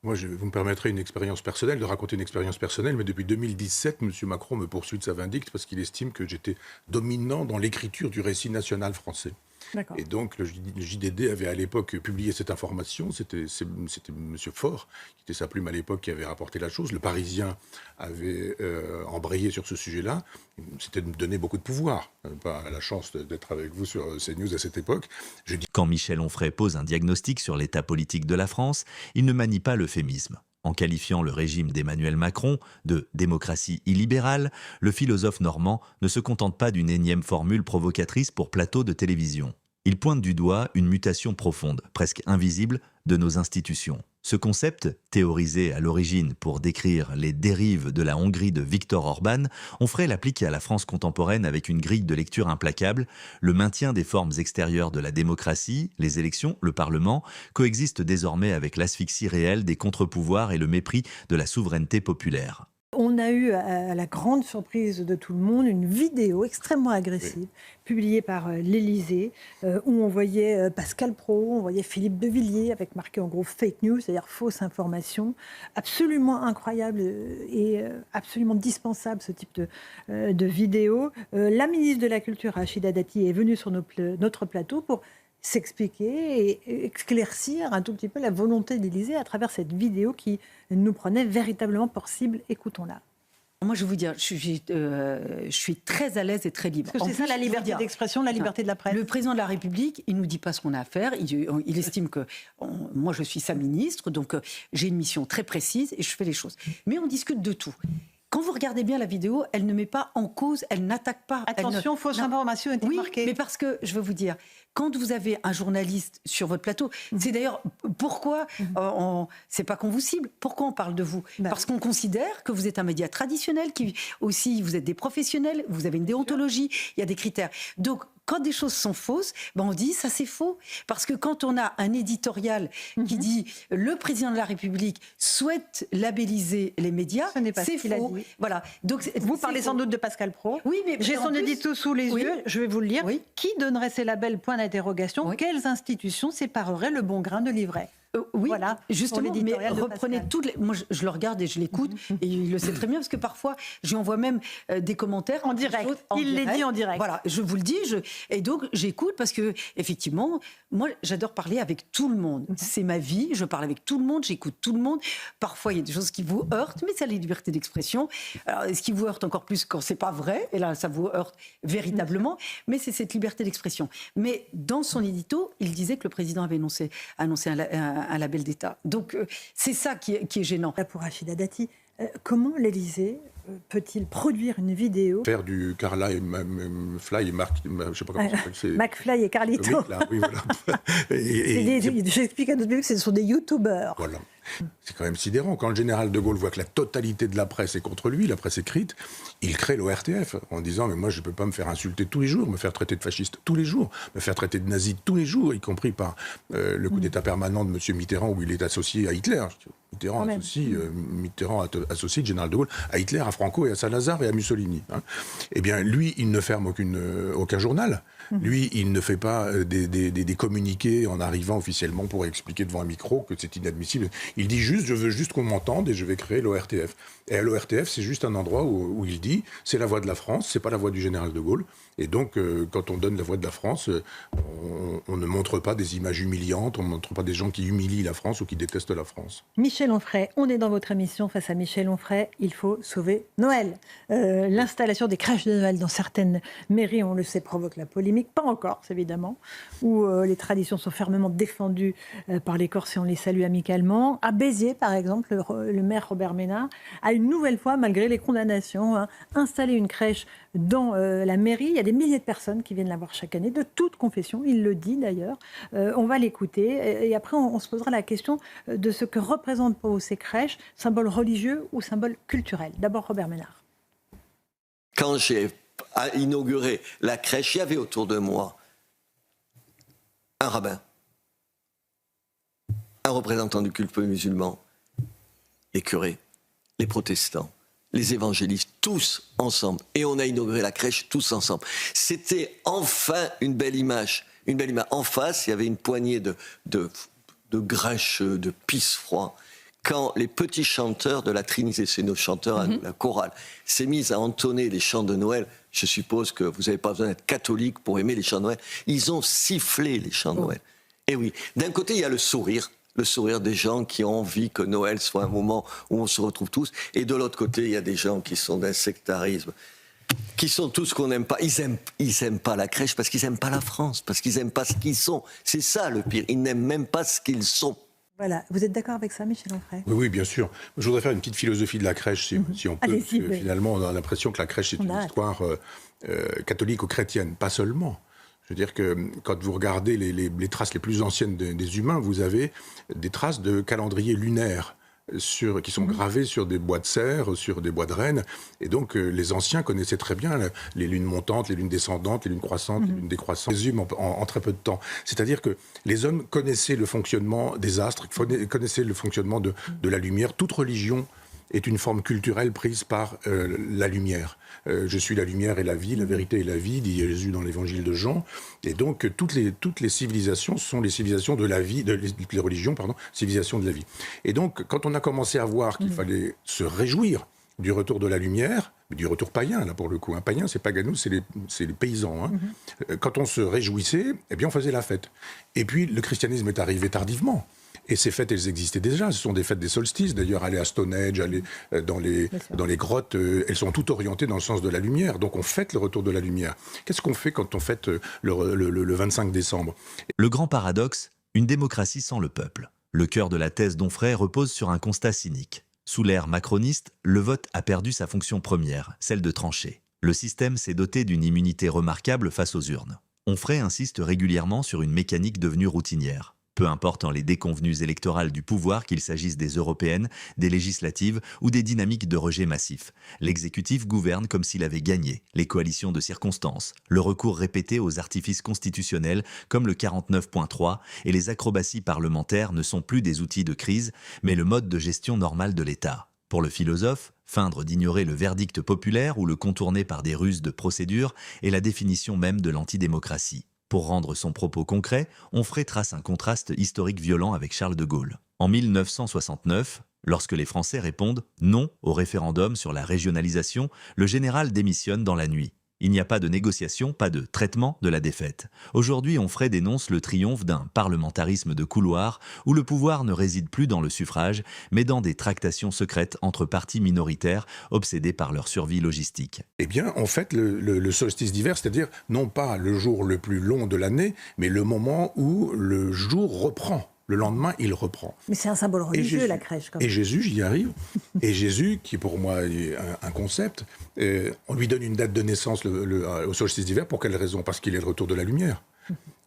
Moi, vous me permettrez une expérience personnelle, de raconter une expérience personnelle, mais depuis 2017, M. Macron me poursuit de sa vindicte parce qu'il estime que j'étais dominant dans l'écriture du récit national français. D'accord. Et donc, le JDD avait à l'époque publié cette information. C'était M. Faure, qui était sa plume à l'époque, qui avait rapporté la chose. Le Parisien avait embrayé sur ce sujet-là. C'était de me donner beaucoup de pouvoir. Pas la chance d'être avec vous sur CNews à cette époque. Quand Michel Onfray pose un diagnostic sur l'état politique de la France, il ne manie pas l'euphémisme. En qualifiant le régime d'Emmanuel Macron de démocratie illibérale, le philosophe normand ne se contente pas d'une énième formule provocatrice pour plateau de télévision. Il pointe du doigt une mutation profonde, presque invisible, de nos institutions. Ce concept, théorisé à l'origine pour décrire les dérives de la Hongrie de Viktor Orban, Onfray l'applique à la France contemporaine avec une grille de lecture implacable. Le maintien des formes extérieures de la démocratie, les élections, le Parlement, coexistent désormais avec l'asphyxie réelle des contre-pouvoirs et le mépris de la souveraineté populaire. On a eu, à la grande surprise de tout le monde, une vidéo extrêmement agressive, publiée par l'Élysée, où on voyait Pascal Praud, on voyait Philippe de Villiers, avec marqué en gros fake news, c'est-à-dire fausse information. Absolument incroyable et absolument dispensable, ce type de vidéo. La ministre de la Culture, Rachida Dati, est venue sur notre plateau pour s'expliquer et éclaircir un tout petit peu la volonté de l'Élysée à travers cette vidéo qui nous prenait véritablement pour cible. Écoutons-la. Moi, je vais vous dire, je suis très à l'aise et très libre. Parce que c'est ça la liberté d'expression, la liberté de la presse. Le président de la République, il ne nous dit pas ce qu'on a à faire. Il estime que moi, je suis sa ministre, donc j'ai une mission très précise et je fais les choses. Mais on discute de tout. Quand vous regardez bien la vidéo, elle ne met pas en cause, elle n'attaque pas. Attention, fausse information est marquée. Mais parce que, je veux vous dire, quand vous avez un journaliste sur votre plateau, c'est d'ailleurs pourquoi, c'est pas qu'on vous cible, pourquoi on parle de vous ? Parce qu'on considère que vous êtes un média traditionnel, qui aussi, vous êtes des professionnels, vous avez une déontologie, il y a des critères. Donc, quand des choses sont fausses, on dit ça c'est faux. Parce que quand on a un éditorial qui dit le président de la République souhaite labelliser les médias, c'est faux. Voilà. Donc, vous parlez sans doute de Pascal Praud. Oui, mais j'ai son édito sous les yeux, je vais vous le lire. Oui. Qui donnerait ces labels ? Point d'interrogation. Oui. Quelles institutions sépareraient le bon grain de l'ivraie ? Oui, voilà, justement, mais reprenez toutes les... Moi, je le regarde et je l'écoute, et il le sait très bien, parce que parfois, je lui envoie même des commentaires... En direct, il les dit en direct. Voilà, je vous le dis, et donc j'écoute, parce que, effectivement, moi, j'adore parler avec tout le monde. C'est ma vie, je parle avec tout le monde, j'écoute tout le monde. Parfois, il y a des choses qui vous heurtent, mais c'est la liberté d'expression. Alors, ce qui vous heurte encore plus quand c'est pas vrai, et là, ça vous heurte véritablement, mais c'est cette liberté d'expression. Mais dans son édito, il disait que le président avait annoncé un label d'État. Donc, c'est ça qui est gênant. Pour Rachida Dati, comment l'Élysée peut-il produire une vidéo ? Faire du Carla et Fly et Marc, je sais pas comment ça s'appelle. McFly et Carlito. Oui, voilà. J'explique à notre public que ce sont des youtubeurs. Voilà. C'est quand même sidérant. Quand le général de Gaulle voit que la totalité de la presse est contre lui, la presse écrite, il crée l'ORTF en disant « mais moi je ne peux pas me faire insulter tous les jours, me faire traiter de fasciste tous les jours, me faire traiter de nazi tous les jours, y compris par le coup d'état permanent de M. Mitterrand où il est associé à Hitler ». Mitterrand associe le général de Gaulle à Hitler, à Franco et à Salazar et à Mussolini. Eh bien, lui, il ne ferme aucun journal. Lui, il ne fait pas des communiqués en arrivant officiellement pour expliquer devant un micro que c'est inadmissible. Il dit juste, je veux juste qu'on m'entende et je vais créer l'ORTF. Et l'ORTF, c'est juste un endroit où il dit, c'est la voix de la France, c'est pas la voix du général de Gaulle. Et donc, quand on donne la voix de la France, on ne montre pas des images humiliantes, on ne montre pas des gens qui humilient la France ou qui détestent la France. Michel Onfray, on est dans votre émission face à Michel Onfray. Il faut sauver Noël. L'installation des crèches de Noël dans certaines mairies, on le sait, provoque la polémique. Pas en Corse, évidemment, où les traditions sont fermement défendues par les Corses et on les salue amicalement. À Béziers, par exemple, le maire Robert Ménard a une nouvelle fois, malgré les condamnations, installé une crèche dans la mairie. Il y a des milliers de personnes qui viennent la voir chaque année, de toute confession, il le dit d'ailleurs. On va l'écouter et après on se posera la question de ce que représentent pour vous ces crèches, symbole religieux ou symbole culturel. D'abord Robert Ménard. Quand j'ai inauguré la crèche, il y avait autour de moi un rabbin, un représentant du culte musulman, les curés, les protestants, les évangélistes, tous ensemble. Et on a inauguré la crèche tous ensemble. C'était enfin une belle image. Une belle image. En face, il y avait une poignée de grèches, de pisse froid, quand les petits chanteurs de la Trinité, c'est nos chanteurs à nous, la chorale, s'est mise à entonner les chants de Noël, je suppose que vous n'avez pas besoin d'être catholique pour aimer les chants de Noël, ils ont sifflé les chants de Noël. Et oui, d'un côté, il y a le sourire des gens qui ont envie que Noël soit un moment où on se retrouve tous, et de l'autre côté, il y a des gens qui sont d'un sectarisme, qui sont tous ce qu'on n'aime pas. Ils aiment pas la crèche parce qu'ils n'aiment pas la France, parce qu'ils n'aiment pas ce qu'ils sont. C'est ça le pire, ils n'aiment même pas ce qu'ils sont. Voilà, vous êtes d'accord avec ça, Michel Onfray ? Oui, bien sûr. Je voudrais faire une petite philosophie de la crèche, si on peut. Parce que finalement, on a l'impression que la crèche, c'est une histoire catholique ou chrétienne. Pas seulement. Je veux dire que quand vous regardez les traces les plus anciennes des humains, vous avez des traces de calendrier lunaire qui sont gravés sur des bois de cerf, sur des bois de rennes. Et donc, les anciens connaissaient très bien les lunes montantes, les lunes descendantes, les lunes croissantes, les lunes décroissantes, les humes en très peu de temps. C'est-à-dire que les hommes connaissaient le fonctionnement des astres, connaissaient le fonctionnement de la lumière. Toute religion est une forme culturelle prise par la lumière. Je suis la lumière et la vie, la vérité et la vie, dit Jésus dans l'évangile de Jean. Et donc, toutes les civilisations sont les civilisations de la vie, les religions, civilisations de la vie. Et donc, quand on a commencé à voir qu'il fallait se réjouir du retour de la lumière, du retour païen, là, pour le coup. Un païen, c'est Paganus, c'est les paysans. Hein. Quand on se réjouissait, eh bien, on faisait la fête. Et puis, le christianisme est arrivé tardivement. Et ces fêtes, elles existaient déjà. Ce sont des fêtes des solstices. D'ailleurs, aller à Stonehenge, aller dans les grottes, elles sont toutes orientées dans le sens de la lumière. Donc, on fête le retour de la lumière. Qu'est-ce qu'on fait quand on fête le 25 décembre ? Le grand paradoxe, une démocratie sans le peuple. Le cœur de la thèse d'Onfray repose sur un constat cynique. Sous l'ère macroniste, le vote a perdu sa fonction première, celle de trancher. Le système s'est doté d'une immunité remarquable face aux urnes. Onfray insiste régulièrement sur une mécanique devenue routinière. Peu importe les déconvenues électorales du pouvoir, qu'il s'agisse des européennes, des législatives ou des dynamiques de rejet massif. L'exécutif gouverne comme s'il avait gagné. Les coalitions de circonstances, le recours répété aux artifices constitutionnels comme le 49.3 et les acrobaties parlementaires ne sont plus des outils de crise, mais le mode de gestion normal de l'État. Pour le philosophe, feindre d'ignorer le verdict populaire ou le contourner par des ruses de procédure est la définition même de l'antidémocratie. Pour rendre son propos concret, Onfray trace un contraste historique violent avec Charles de Gaulle. En 1969, lorsque les Français répondent « non » au référendum sur la régionalisation, le général démissionne dans la nuit. Il n'y a pas de négociation, pas de traitement de la défaite. Aujourd'hui, Onfray dénonce le triomphe d'un parlementarisme de couloir où le pouvoir ne réside plus dans le suffrage, mais dans des tractations secrètes entre partis minoritaires obsédés par leur survie logistique. Eh bien, on fête le solstice d'hiver, c'est-à-dire non pas le jour le plus long de l'année, mais le moment où le jour reprend. Le lendemain, il reprend. Mais c'est un symbole religieux, la crèche. Quand même. Et Jésus, j'y arrive. Et Jésus, qui pour moi est un concept, on lui donne une date de naissance au solstice d'hiver. Pour quelle raison ? Parce qu'il est le retour de la lumière.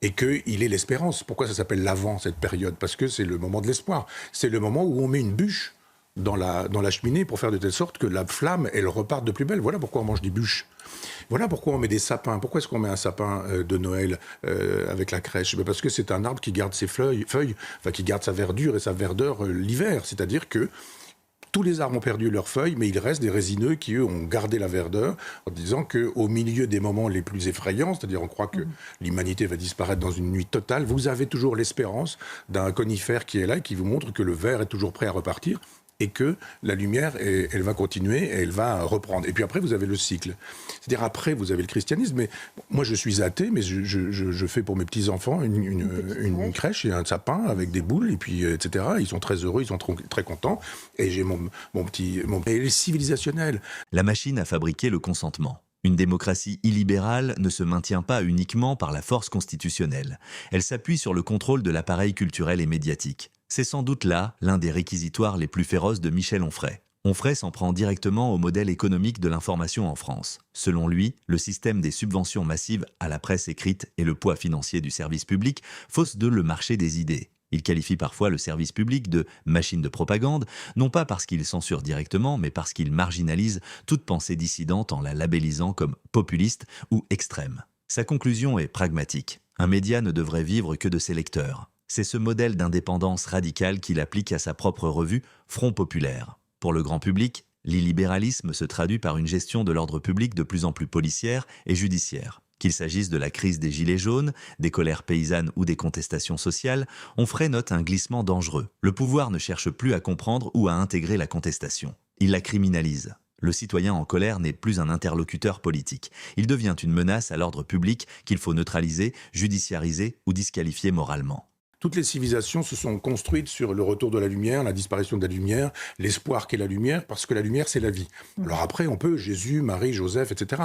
Et qu'il est l'espérance. Pourquoi ça s'appelle l'Avent, cette période ? Parce que c'est le moment de l'espoir. C'est le moment où on met une bûche dans la cheminée pour faire de telle sorte que la flamme, elle reparte de plus belle. Voilà pourquoi on mange des bûches. Voilà pourquoi on met des sapins. Pourquoi est-ce qu'on met un sapin de Noël avec la crèche ? Parce que c'est un arbre qui garde ses feuilles, qui garde sa verdure et sa verdeur l'hiver. C'est-à-dire que tous les arbres ont perdu leurs feuilles, mais il reste des résineux qui, eux, ont gardé la verdeur, en disant qu'au milieu des moments les plus effrayants, c'est-à-dire on croit que l'humanité va disparaître dans une nuit totale, vous avez toujours l'espérance d'un conifère qui est là et qui vous montre que le ver est toujours prêt à repartir. Et que la lumière, elle va continuer, et elle va reprendre. Et puis après, vous avez le cycle. C'est-à-dire après, vous avez le christianisme. Mais moi, je suis athée, mais je fais pour mes petits-enfants une crèche et un sapin avec des boules, et puis, etc. Ils sont très heureux, ils sont très contents. Et j'ai mon petit... Elle est civilisationnelle. La machine a fabriqué le consentement. Une démocratie illibérale ne se maintient pas uniquement par la force constitutionnelle. Elle s'appuie sur le contrôle de l'appareil culturel et médiatique. C'est sans doute là l'un des réquisitoires les plus féroces de Michel Onfray. Onfray s'en prend directement au modèle économique de l'information en France. Selon lui, le système des subventions massives à la presse écrite et le poids financier du service public faussent le marché des idées. Il qualifie parfois le service public de machine de propagande, non pas parce qu'il censure directement, mais parce qu'il marginalise toute pensée dissidente en la labellisant comme populiste ou extrême. Sa conclusion est pragmatique. Un média ne devrait vivre que de ses lecteurs. C'est ce modèle d'indépendance radicale qu'il applique à sa propre revue Front Populaire. Pour le grand public, l'illibéralisme se traduit par une gestion de l'ordre public de plus en plus policière et judiciaire. Qu'il s'agisse de la crise des Gilets jaunes, des colères paysannes ou des contestations sociales, Onfray note un glissement dangereux. Le pouvoir ne cherche plus à comprendre ou à intégrer la contestation. Il la criminalise. Le citoyen en colère n'est plus un interlocuteur politique. Il devient une menace à l'ordre public qu'il faut neutraliser, judiciariser ou disqualifier moralement. Toutes les civilisations se sont construites sur le retour de la lumière, la disparition de la lumière, l'espoir qu'est la lumière, parce que la lumière, c'est la vie. Alors après, on peut, Jésus, Marie, Joseph, etc.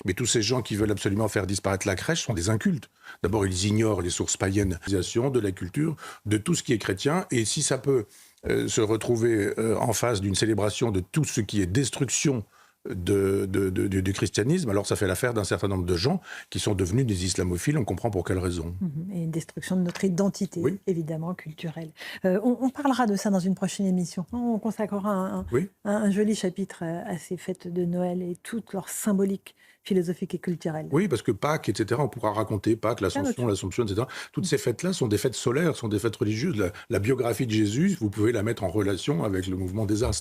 Mais tous ces gens qui veulent absolument faire disparaître la crèche sont des incultes. D'abord, ils ignorent les sources païennes de la culture, de tout ce qui est chrétien, et si ça peut se retrouver en face d'une célébration de tout ce qui est destruction du christianisme, alors ça fait l'affaire d'un certain nombre de gens qui sont devenus des islamophiles, on comprend pour quelles raisons. Et une destruction de notre identité, évidemment, culturelle. On parlera de ça dans une prochaine émission. On consacrera un joli chapitre à ces fêtes de Noël et toute leur symbolique philosophique et culturelle. Oui, parce que Pâques, etc., on pourra raconter Pâques, l'Assomption, etc. Toutes ces fêtes-là sont des fêtes solaires, sont des fêtes religieuses. La biographie de Jésus, vous pouvez la mettre en relation avec le mouvement des astres.